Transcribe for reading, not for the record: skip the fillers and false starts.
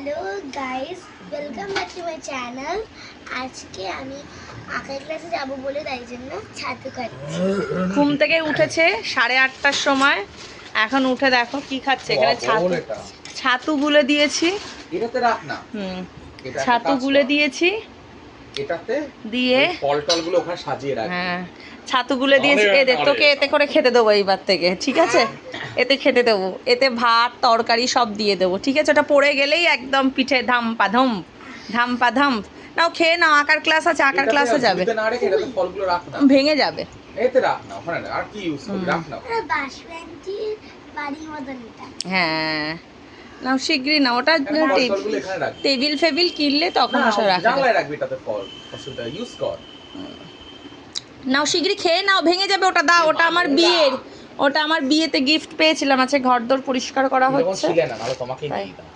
Hello guys, welcome back to my channel. আজকে আমি আঁকার ক্লাসে যাব বলে তাই জন্য ছাতু খাচ্ছি। ঘুম থেকে উঠেছে 8:30টার সময়। এখন উঠে দেখো কি খাচ্ছে। এখানে ছাতু গুলে দিয়েছি। এটাতে রাখ না। ছাতু গুলে দিয়েছি, এটাতে দিয়ে ফল টলগুলো ওখানে সাজিয়ে রাখ। হ্যাঁ ছাতু গুলে দিয়েছি। তোকে এতে করে খেতে দেবো এইবার থেকে, ঠিক আছে? এতে খেতে দেবো, এতে ভাত তরকারি সব দিয়ে দেবো, ঠিক আছে? ওটা পড়ে গেলেই একদম পিঠে ধাম পাধম ধাম পাধাম। নাও খেয়ে নাও, আঁকার ক্লাস আছে, আঁকার ক্লাসে যাবে। এটাতে না রেখে এটাতে ফলগুলো রাখ না। ভেঙে যাবে। এতে রাখ না, ওখানে না। আর কি ইউজ করবি? রাখ না। এটা বাসন্তী বাড়ির মতন এটা। হ্যাঁ নাও শিগগিরই না, ওটা ফলগুলো এখানে রাখ। টেবিল ফেবিল কিনলে তখন না, ওসব রাখা যাবে। জানলায় রাখবি এটাতে ফল। অসুবিধা ইউজ কর। নাও শিগগিরই খেয়ে নাও, ভেঙে যাবে। ওটা দাও, ওটা আমার বিয়ের, ওটা আমার বিয়েতে গিফট পেয়েছিলাম। আছে ঘরদোর পরিষ্কার করা হচ্ছে। ছিলে না, নাহলে তোমাকেই তাই। দিয়ে দাও।